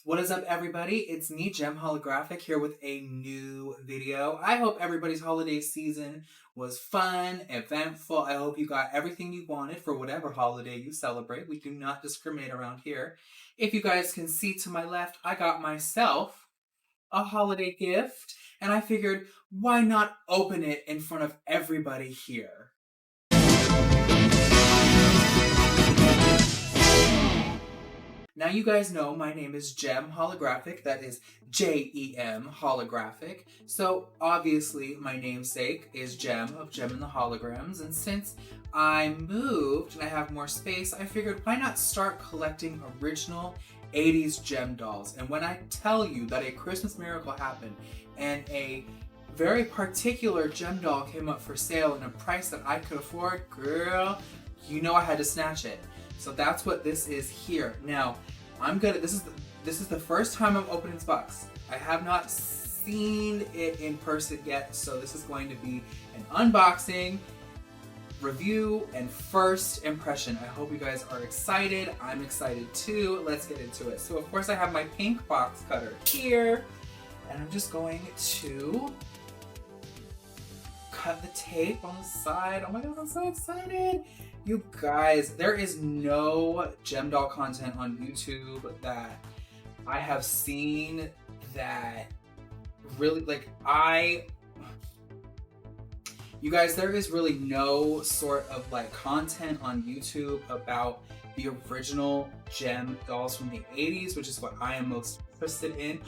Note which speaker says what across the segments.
Speaker 1: What is up, everybody? It's me, Gem Holographic, here with a new video. I hope everybody's holiday season was fun, eventful. I hope you got everything you wanted for whatever holiday you celebrate. We do not discriminate around here. If you guys can see to my left, I got myself a holiday gift, and I figured, why not open it in front of everybody here? Now you guys know my name is Gem Holographic, that is Jem Holographic. So obviously my namesake is Gem of Gem and the Holograms, and since I moved and I have more space, I figured why not start collecting original 80s Gem dolls. And when I tell you that a Christmas miracle happened and a very particular Gem doll came up for sale in a price that I could afford, girl, you know I had to snatch it. So that's what this is here. Now, this is the first time I'm opening this box. I have not seen it in person yet, so this is going to be an unboxing, review, and first impression. I hope you guys are excited. I'm excited too. Let's get into it. So of course I have my pink box cutter here, and I'm just going to cut the tape on the side. Oh my god, I'm so excited. You guys, there is no Gem doll content on YouTube that I have seen that really, you guys, there is really no sort of content on YouTube about the original Gem dolls from the 80s, which is what I am most interested in.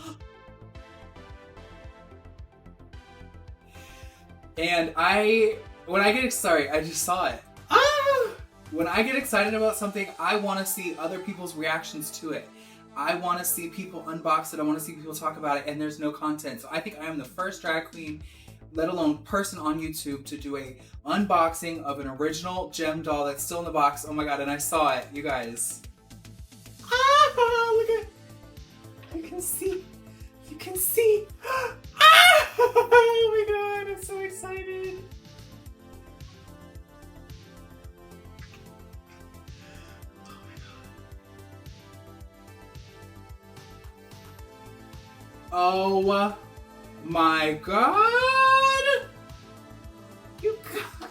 Speaker 1: And when I get excited, I just saw it. When I get excited about something, I want to see other people's reactions to it. I want to see people unbox it. I want to see people talk about it, and there's no content. So I think I am the first drag queen, let alone person on YouTube, to do a unboxing of an original Gem doll that's still in the box. Oh my god, and I saw it, you guys. Look at, you can see. You can see. Oh my god, I'm so excited. Oh my god! You guys!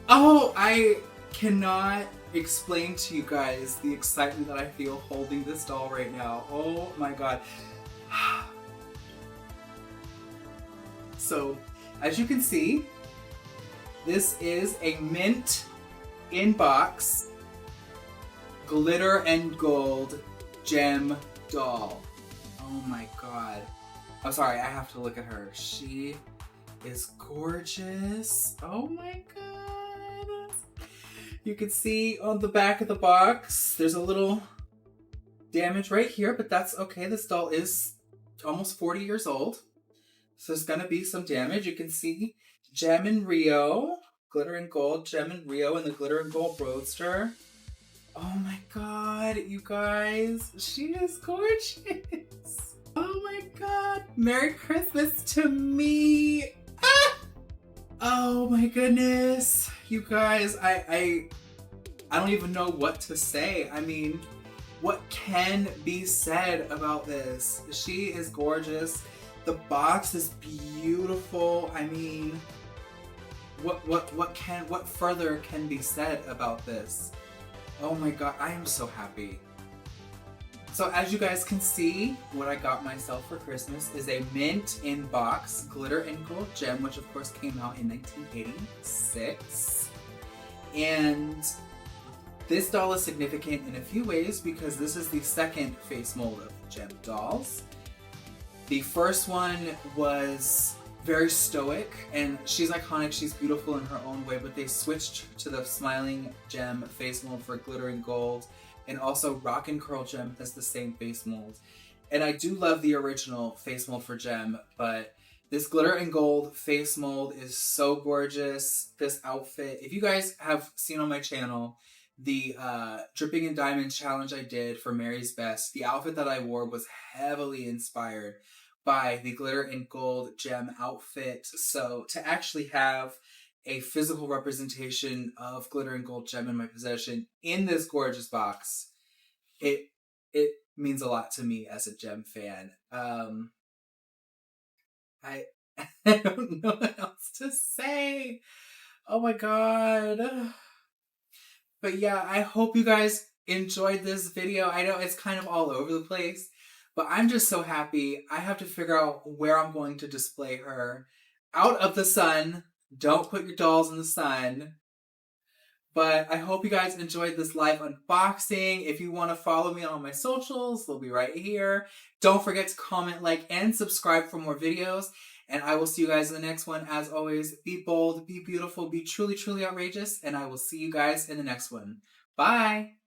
Speaker 1: Oh, I cannot explain to you guys the excitement that I feel holding this doll right now. Oh my god. So, as you can see, this is a mint in-box glitter and gold Gem doll. Oh my god. I'm sorry, I have to look at her. She is gorgeous. Oh my god. You can see on the back of the box, there's a little damage right here, but that's okay. This doll is almost 40 years old, so there's gonna be some damage. You can see Gem and Rio, glitter and gold, Gem and Rio, and the glitter and gold roadster. Oh my god, you guys, she is gorgeous. Oh my god, Merry Christmas to me. Ah! Oh my goodness, you guys, I don't even know what to say. I mean, what can be said about this? She is gorgeous. The box is beautiful. I mean, what further can be said about this? Oh my god, I am so happy. So as you guys can see, what I got myself for Christmas is a mint in-box glitter and gold Gem, which of course came out in 1986. And this doll is significant in a few ways because this is the second face mold of Gem dolls. The first one was very stoic, and she's iconic, she's beautiful in her own way, but they switched to the smiling Gem face mold for glitter and gold, and also Rock and Curl Gem has the same face mold. And I do love the original face mold for Gem, but this glitter and gold face mold is so gorgeous. This outfit, if you guys have seen on my channel, the Dripping in Diamonds challenge I did for Mary's Best, the outfit that I wore was heavily inspired by the glitter and gold Gem outfit. So to actually have a physical representation of Glitter and Gold Gem in my possession in this gorgeous box. It means a lot to me as a Gem fan. I I don't know what else to say. Oh my god. But yeah, I hope you guys enjoyed this video. I know it's kind of all over the place, but I'm just so happy. I have to figure out where I'm going to display her. Out of the sun. Don't put your dolls in the sun. But I hope you guys enjoyed this live unboxing. If you want to follow me on my socials, they'll be right here. Don't forget to comment, like, and subscribe for more videos. And I will see you guys in the next one. As always, be bold, be beautiful, be truly, truly outrageous. And I will see you guys in the next one. Bye!